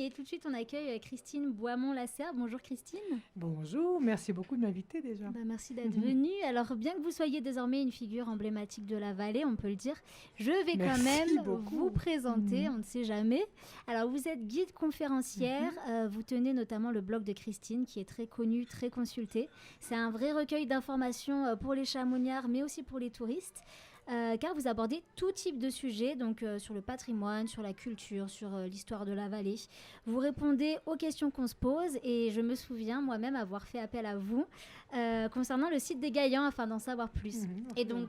Et tout de suite, on accueille Christine Boismont-Lasserre. Bonjour Christine. Bonjour, merci beaucoup de m'inviter déjà. Merci d'être venue. Alors, bien que vous soyez désormais une figure emblématique de la vallée, on peut le dire, je vais quand même vous présenter, on ne sait jamais. Alors, vous êtes guide conférencière, vous tenez notamment le blog de Christine qui est très connu, très consulté. C'est un vrai recueil d'informations pour les chamoniards, mais aussi pour les touristes. Car vous abordez tout type de sujets, donc sur le patrimoine, sur la culture, sur l'histoire de la vallée. Vous répondez aux questions qu'on se pose et je me souviens moi-même avoir fait appel à vous concernant le site des Gaillans afin d'en savoir plus. Et donc,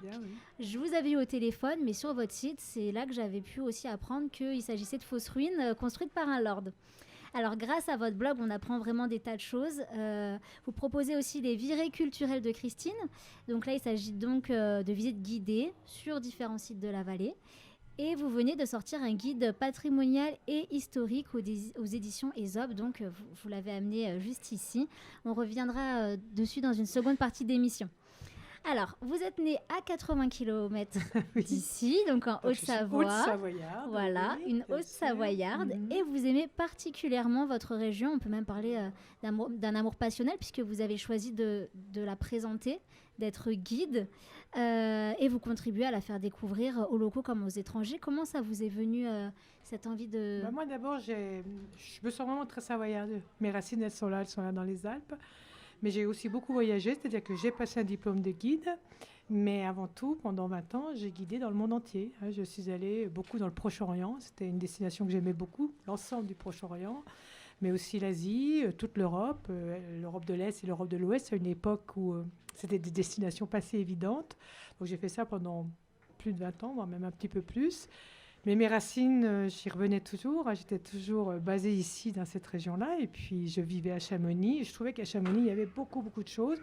je vous avais eu au téléphone, mais sur votre site, c'est là que j'avais pu aussi apprendre qu'il s'agissait de fausses ruines construites par un lord. Alors, grâce à votre blog, on apprend vraiment des tas de choses. Vous proposez aussi les virées culturelles de Christine. Donc là, il s'agit donc de visites guidées sur différents sites de la vallée. Et vous venez de sortir un guide patrimonial et historique aux éditions Aesop. Donc, vous l'avez amené juste ici. On reviendra dessus dans une seconde partie d'émission. Alors, vous êtes né à 80 km d'ici, donc en Haute-Savoie. Haute-Savoyarde. Voilà, une Haute-Savoyarde. Et vous aimez particulièrement votre région. On peut même parler d'un amour passionnel puisque vous avez choisi de la présenter, d'être guide. Et vous contribuez à la faire découvrir aux locaux comme aux étrangers. Comment ça vous est venu, cette envie de... Moi, d'abord, je me sens vraiment très savoyarde. Mes racines, elles sont là dans les Alpes. Mais j'ai aussi beaucoup voyagé, c'est-à-dire que j'ai passé un diplôme de guide, mais avant tout, pendant 20 ans, j'ai guidé dans le monde entier. Je suis allée beaucoup dans le Proche-Orient, c'était une destination que j'aimais beaucoup, l'ensemble du Proche-Orient, mais aussi l'Asie, toute l'Europe, l'Europe de l'Est et l'Europe de l'Ouest, à une époque où c'était des destinations pas si évidentes. Donc j'ai fait ça pendant plus de 20 ans, voire même un petit peu plus. Mais mes racines, j'y revenais toujours. J'étais toujours basée ici, dans cette région-là. Et puis, je vivais à Chamonix. Je trouvais qu'à Chamonix, il y avait beaucoup, beaucoup de choses.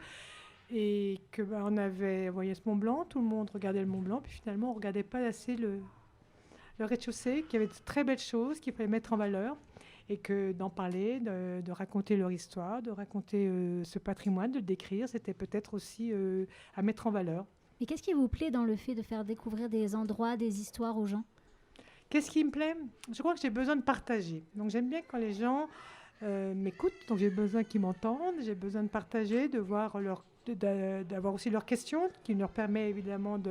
Et on voyait ce Mont Blanc. Tout le monde regardait le Mont Blanc. Puis finalement, on ne regardait pas assez le rez-de-chaussée, qui avait de très belles choses qu'il fallait mettre en valeur. Et que d'en parler, de raconter leur histoire, de raconter ce patrimoine, de le décrire, c'était peut-être aussi à mettre en valeur. Et qu'est-ce qui vous plaît dans le fait de faire découvrir des endroits, des histoires aux gens ? Qu'est-ce qui me plaît ? Je crois que j'ai besoin de partager. Donc j'aime bien quand les gens m'écoutent. Donc j'ai besoin qu'ils m'entendent. J'ai besoin de partager, d'avoir aussi leurs questions, qui nous permet évidemment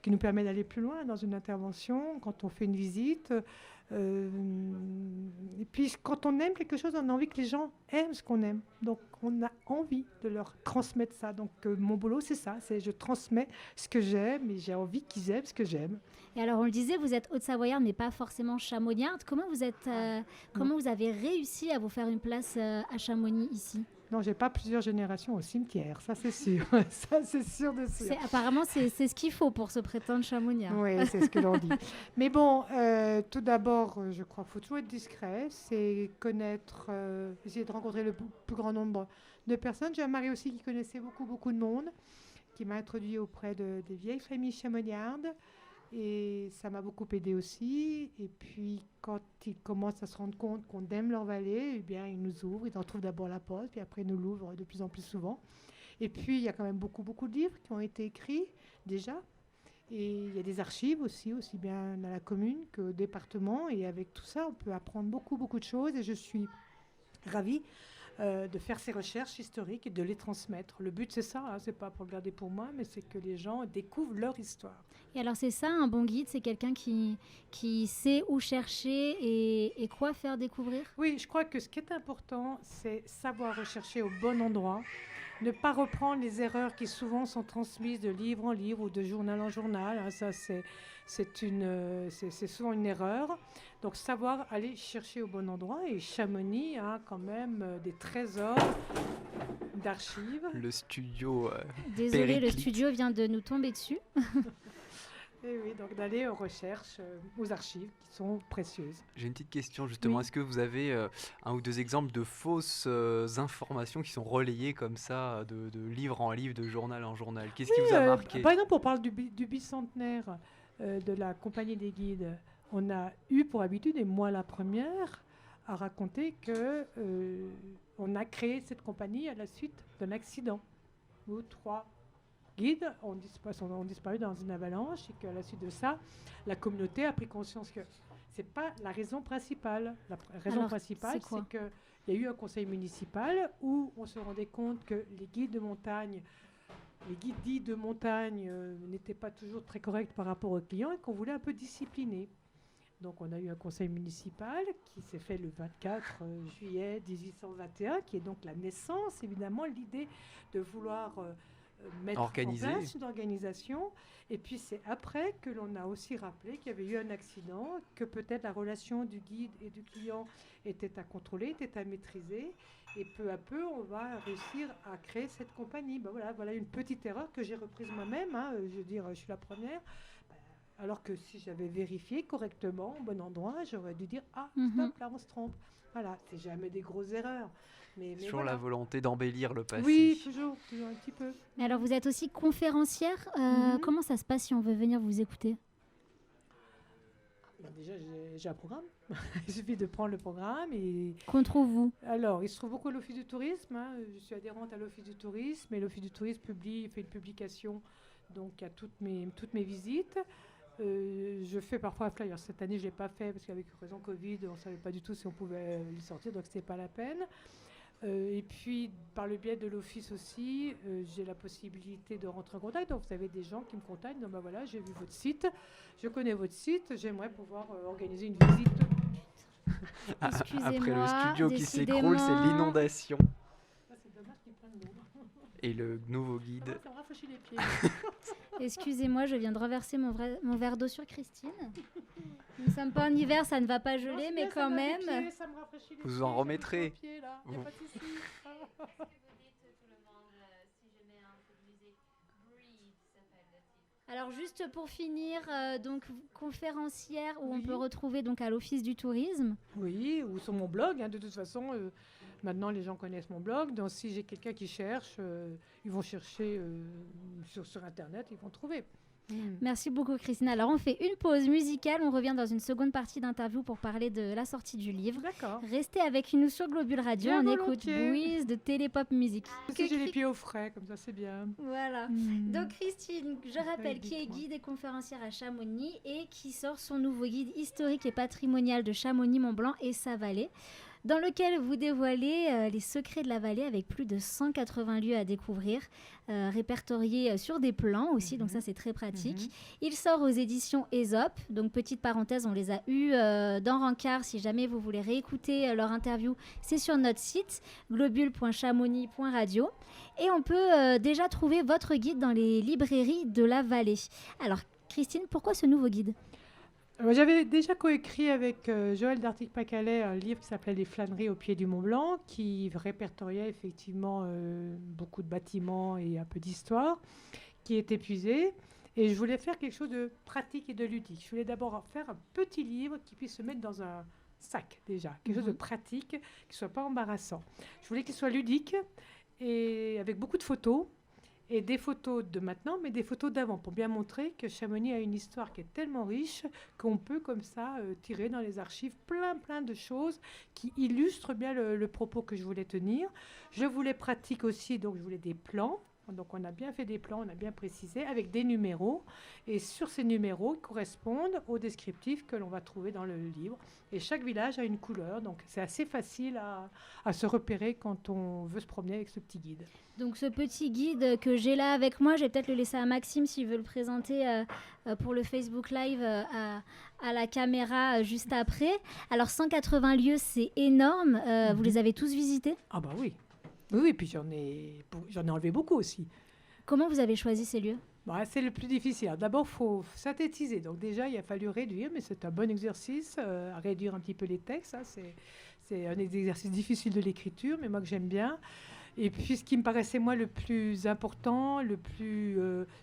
qui nous permet d'aller plus loin dans une intervention, quand on fait une visite. Et puis quand on aime quelque chose, on a envie que les gens aiment ce qu'on aime. Donc on a envie de leur transmettre ça. Donc mon boulot, c'est ça. Je transmets ce que j'aime et j'ai envie qu'ils aiment ce que j'aime. Et alors on le disait, vous êtes Haute-Savoyarde, mais pas forcément chamoniarde. Comment vous avez réussi à vous faire une place à Chamonix ici ? Non, j'ai pas plusieurs générations au cimetière, ça c'est sûr. Ça c'est sûr de sûr. Apparemment, c'est ce qu'il faut pour se prétendre chamoniard. Oui, c'est ce que l'on dit. Mais bon, tout d'abord, je crois qu'il faut toujours être discret. C'est connaître, essayer de rencontrer le plus grand nombre de personnes. J'ai un mari aussi qui connaissait beaucoup, beaucoup de monde, qui m'a introduit auprès des vieilles familles chamoniardes. Et ça m'a beaucoup aidé aussi. Et puis, quand ils commencent à se rendre compte qu'on aime leur vallée, eh bien, ils nous ouvrent. Ils en trouvent d'abord la porte, puis après, ils nous l'ouvrent de plus en plus souvent. Et puis, il y a quand même beaucoup, beaucoup de livres qui ont été écrits déjà. Et il y a des archives aussi bien dans la commune qu'au département. Et avec tout ça, on peut apprendre beaucoup, beaucoup de choses. Et je suis ravie de faire ces recherches historiques et de les transmettre. Le but, c'est ça, c'est pas pour le garder pour moi, mais c'est que les gens découvrent leur histoire. Et alors, c'est ça, un bon guide, c'est quelqu'un qui sait où chercher et quoi faire découvrir ? Oui, je crois que ce qui est important, c'est savoir rechercher au bon endroit, ne pas reprendre les erreurs qui souvent sont transmises de livre en livre ou de journal en journal. Ça, c'est souvent une erreur. Donc, savoir aller chercher au bon endroit. Et Chamonix a quand même des trésors d'archives. Le studio Désolé, périclite. le studio vient de nous tomber dessus. Et oui, donc d'aller aux recherches, aux archives qui sont précieuses. J'ai une petite question justement. Oui. Est-ce que vous avez un ou deux exemples de fausses informations qui sont relayées comme ça de livre en livre, de journal en journal ? Qu'est-ce qui vous a marqué ? Par exemple, on parle du bicentenaire de la Compagnie des Guides. On a eu pour habitude, et moi la première, à raconter qu'on a créé cette compagnie à la suite d'un accident où 3 guides ont disparu dans une avalanche et qu'à la suite de ça, la communauté a pris conscience que c'est pas la raison principale. La raison principale, c'est qu'il y a eu un conseil municipal où on se rendait compte que les guides dits de montagne n'étaient pas toujours très corrects par rapport aux clients et qu'on voulait un peu discipliner. Donc on a eu un conseil municipal qui s'est fait le 24 juillet 1821, qui est donc la naissance, évidemment, l'idée de vouloir mettre en place une organisation. Et puis c'est après que l'on a aussi rappelé qu'il y avait eu un accident, que peut-être la relation du guide et du client était à contrôler, était à maîtriser. Et peu à peu, on va réussir à créer cette compagnie. Ben voilà une petite erreur que j'ai reprise moi-même. Je veux dire, je suis la première. Alors que si j'avais vérifié correctement, au bon endroit, j'aurais dû dire « Ah, stop, là, on se trompe ». Voilà, c'est jamais des grosses erreurs. Mais toujours la volonté d'embellir le passé. Oui, toujours un petit peu. Alors, vous êtes aussi conférencière. Comment ça se passe si on veut venir vous écouter ? Déjà, j'ai un programme. Il suffit de prendre le programme. Qu'on trouve-vous ? Alors, il se trouve beaucoup à l'Office du tourisme. Je suis adhérente à l'Office du tourisme. Et l'Office du tourisme fait une publication donc, à toutes mes visites. Je fais parfois un flyer. Cette année, je ne l'ai pas fait parce qu'avec raison Covid, on ne savait pas du tout si on pouvait les sortir, donc ce n'était pas la peine. Et puis, par le biais de l'office aussi, j'ai la possibilité de rentrer en contact. Donc, vous avez des gens qui me contactent. Donc, voilà, j'ai vu votre site, je connais votre site, j'aimerais pouvoir organiser une visite. Excusez-moi. Après le studio qui s'écroule, c'est l'inondation. C'est dommage qu'il prenne l'eau. Et le nouveau guide. Ça me rafraîchit les pieds. Excusez-moi, je viens de renverser mon verre d'eau sur Christine. Nous ne sommes pas en hiver, ça ne va pas geler, mais quand même. Vous en remettrez. Alors juste pour finir, donc conférencière où on peut retrouver donc à l'Office du tourisme. Oui, ou sur mon blog. De toute façon, maintenant les gens connaissent mon blog. Donc si j'ai quelqu'un qui cherche, ils vont chercher sur Internet, ils vont trouver. Merci beaucoup Christine. Alors on fait une pause musicale, on revient dans une seconde partie d'interview pour parler de la sortie du livre. D'accord. Restez avec nous sur Globule Radio, on écoute Bouise de Télépop Musique. J'ai les pieds au frais, comme ça c'est bien. Voilà. Donc Christine, je rappelle, qui est guide et conférencière à Chamonix et qui sort son nouveau guide historique et patrimonial de Chamonix-Mont-Blanc et sa vallée, dans lequel vous dévoilez les secrets de la vallée avec plus de 180 lieux à découvrir, répertoriés sur des plans aussi, donc ça c'est très pratique. Il sort aux éditions Aesop, donc petite parenthèse, on les a eus dans Rancard, si jamais vous voulez réécouter leur interview, c'est sur notre site globule.chamonix.radio et on peut déjà trouver votre guide dans les librairies de la vallée. Alors Christine, pourquoi ce nouveau guide ? J'avais déjà coécrit avec Joël d'Artic-Pas-Calais un livre qui s'appelait « Les flâneries au pied du Mont-Blanc » qui répertoriait effectivement beaucoup de bâtiments et un peu d'histoire qui est épuisé. Et je voulais faire quelque chose de pratique et de ludique. Je voulais d'abord faire un petit livre qui puisse se mettre dans un sac déjà, quelque chose de pratique, qui ne soit pas embarrassant. Je voulais qu'il soit ludique et avec beaucoup de photos. Et des photos de maintenant, mais des photos d'avant, pour bien montrer que Chamonix a une histoire qui est tellement riche qu'on peut comme ça tirer dans les archives plein de choses qui illustrent bien le propos que je voulais tenir. Je voulais pratique aussi, donc je voulais des plans. Donc on a bien fait des plans, on a bien précisé, avec des numéros. Et sur ces numéros, ils correspondent aux descriptifs que l'on va trouver dans le livre. Et chaque village a une couleur, donc c'est assez facile à se repérer quand on veut se promener avec ce petit guide. Donc ce petit guide que j'ai là avec moi, je vais peut-être le laisser à Maxime s'il veut le présenter pour le Facebook Live à la caméra juste après. Alors 180 lieux, c'est énorme. Vous les avez tous visités ? Ah bah oui. Oui, puis j'en ai enlevé beaucoup aussi. Comment vous avez choisi ces lieux ? C'est le plus difficile. D'abord, il faut synthétiser. Donc déjà, il a fallu réduire, mais c'est un bon exercice, à réduire un petit peu les textes. C'est un exercice difficile de l'écriture, mais moi que j'aime bien. Et puis, ce qui me paraissait, moi, le plus important, le plus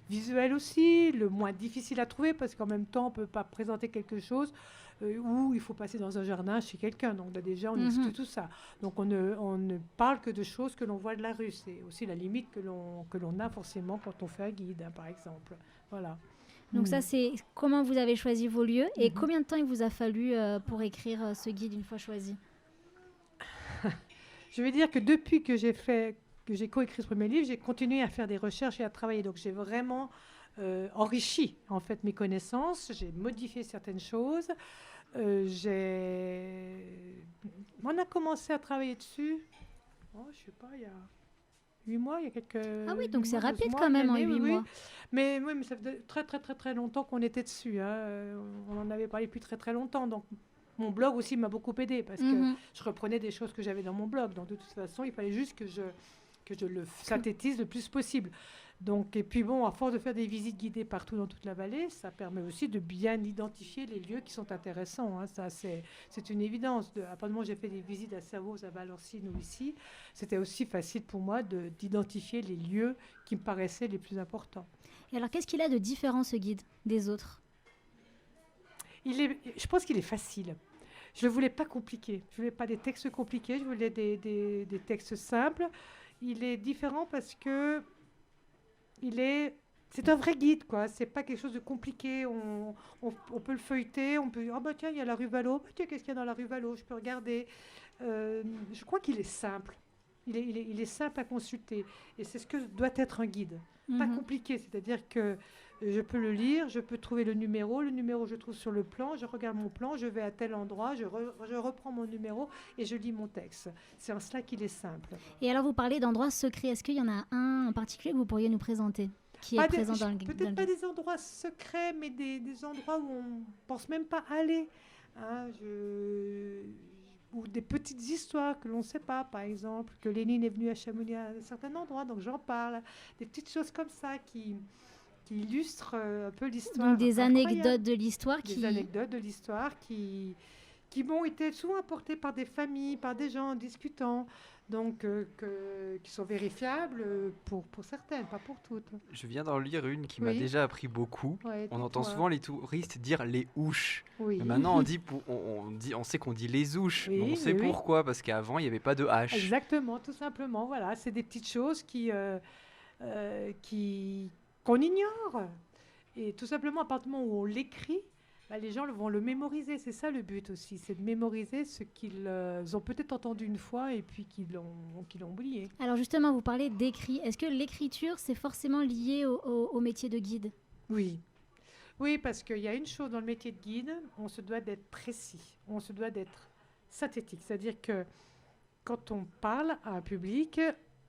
visuel aussi, le moins difficile à trouver, parce qu'en même temps, on ne peut pas présenter quelque chose où il faut passer dans un jardin chez quelqu'un. Donc, là, déjà, on exclut tout ça. Donc, on ne parle que de choses que l'on voit de la rue. C'est aussi la limite que l'on a forcément quand on fait un guide, par exemple. Voilà. Donc, ça, c'est comment vous avez choisi vos lieux et combien de temps il vous a fallu pour écrire ce guide une fois choisi ? Je vais dire que depuis que j'ai coécrit ce premier livre, j'ai continué à faire des recherches et à travailler. Donc, j'ai vraiment enrichi, en fait, mes connaissances. J'ai modifié certaines choses. On a commencé à travailler dessus, je sais pas, il y a 8 mois, il y a quelques... Ah oui, donc c'est mois, 12 rapide mois, quand même en une année, 8 oui, mois. Mais ça fait très, très, très, très longtemps qu'on était dessus. On en avait parlé depuis très, très longtemps. Donc, mon blog aussi m'a beaucoup aidé parce que je reprenais des choses que j'avais dans mon blog. Donc, de toute façon, il fallait juste que je le synthétise le plus possible. Donc, et puis bon, à force de faire des visites guidées partout dans toute la vallée, ça permet aussi de bien identifier les lieux qui sont intéressants. Ça, c'est une évidence. Apparemment, j'ai fait des visites à Servoz, à Valenciennes ou ici. C'était aussi facile pour moi d'identifier les lieux qui me paraissaient les plus importants. Et alors, qu'est-ce qu'il a de différent, ce guide, des autres ? Je pense qu'il est facile. Je ne le voulais pas compliqué. Je ne voulais pas des textes compliqués. Je voulais des textes simples. Il est différent parce que c'est un vrai guide, quoi. C'est pas quelque chose de compliqué. On peut le feuilleter. On peut dire, tiens, il y a la rue Vallaud. Tiens, qu'est-ce qu'il y a dans la rue Vallaud ? Je peux regarder. Je crois qu'il est simple. Il est simple à consulter. Et c'est ce que doit être un guide. Pas compliqué. C'est-à-dire que je peux le lire, je peux trouver le numéro, je trouve sur le plan, je regarde mon plan, je vais à tel endroit, je reprends mon numéro et je lis mon texte. C'est en cela qu'il est simple. Et alors, vous parlez d'endroits secrets. Est-ce qu'il y en a un en particulier que vous pourriez nous présenter qui est présent dans le guide ? Peut-être pas des endroits secrets, mais des endroits où on ne pense même pas aller. Ou des petites histoires que l'on ne sait pas, par exemple, que Lénine est venu à Chamonix à un certain endroit, donc j'en parle. Des petites choses comme ça qui illustrent un peu l'histoire. Donc des anecdotes de l'histoire Des anecdotes de l'histoire qui ont été souvent apportées par des familles, par des gens en discutant, donc qui sont vérifiables pour certaines, pas pour toutes. Je viens d'en lire une qui m'a déjà appris beaucoup. Ouais, on entend souvent les touristes dire les ouches. Oui. Mais maintenant on sait qu'on dit les ouches. Mais on sait pourquoi, parce qu'avant il n'y avait pas de H. Exactement, tout simplement. Voilà, c'est des petites choses qu'on ignore. Et tout simplement, à partir du moment où on l'écrit, les gens vont le mémoriser. C'est ça le but aussi, c'est de mémoriser ce qu'ils ont peut-être entendu une fois et puis qu'ils l'ont oublié. Alors justement, vous parlez d'écrit. Est-ce que l'écriture, c'est forcément lié au métier de guide ? Oui. Oui, parce qu'il y a une chose dans le métier de guide, on se doit d'être précis, on se doit d'être synthétique. C'est-à-dire que quand on parle à un public,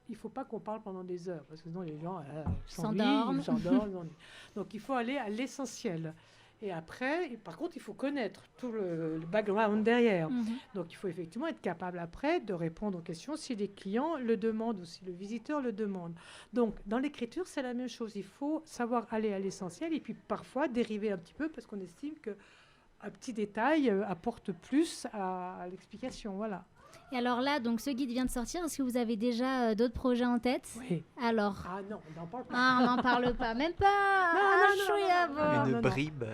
il ne faut pas qu'on parle pendant des heures, parce que sinon les gens s'endorment. Donc il faut aller à l'essentiel. Et après, par contre, il faut connaître tout le background derrière. Donc il faut effectivement être capable après de répondre aux questions si les clients le demandent ou si le visiteur le demande. Donc dans l'écriture, c'est la même chose. Il faut savoir aller à l'essentiel et puis parfois dériver un petit peu parce qu'on estime qu'un petit détail apporte plus à l'explication. Voilà. Et alors là, donc ce guide vient de sortir. Est-ce que vous avez déjà d'autres projets en tête ? Oui. Alors ? Ah non, on n'en parle pas. Ah, on n'en parle pas. Même pas Une bribe.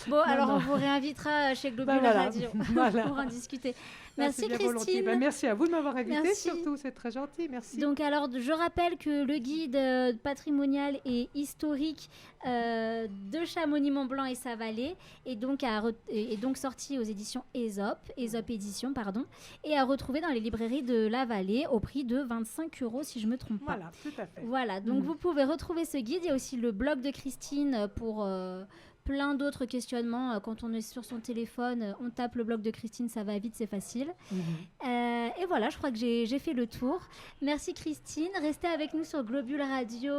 Bon, alors on vous réinvitera chez Globule Radio pour en discuter. Merci Christine. Merci à vous de m'avoir invitée surtout, c'est très gentil, merci. Donc alors, je rappelle que le guide patrimonial et historique de Chamonix-Mont-Blanc et sa vallée est donc sorti aux éditions Aesop Édition, et à retrouver dans les librairies de la vallée au prix de 25 € si je ne me trompe pas. Voilà, tout à fait. Voilà, donc vous pouvez retrouver ce guide. Il y a aussi le blog de Christine pour... plein d'autres questionnements. Quand on est sur son téléphone, on tape le blog de Christine, ça va vite, c'est facile. Et voilà, je crois que j'ai fait le tour. Merci Christine. Restez avec nous sur Globule Radio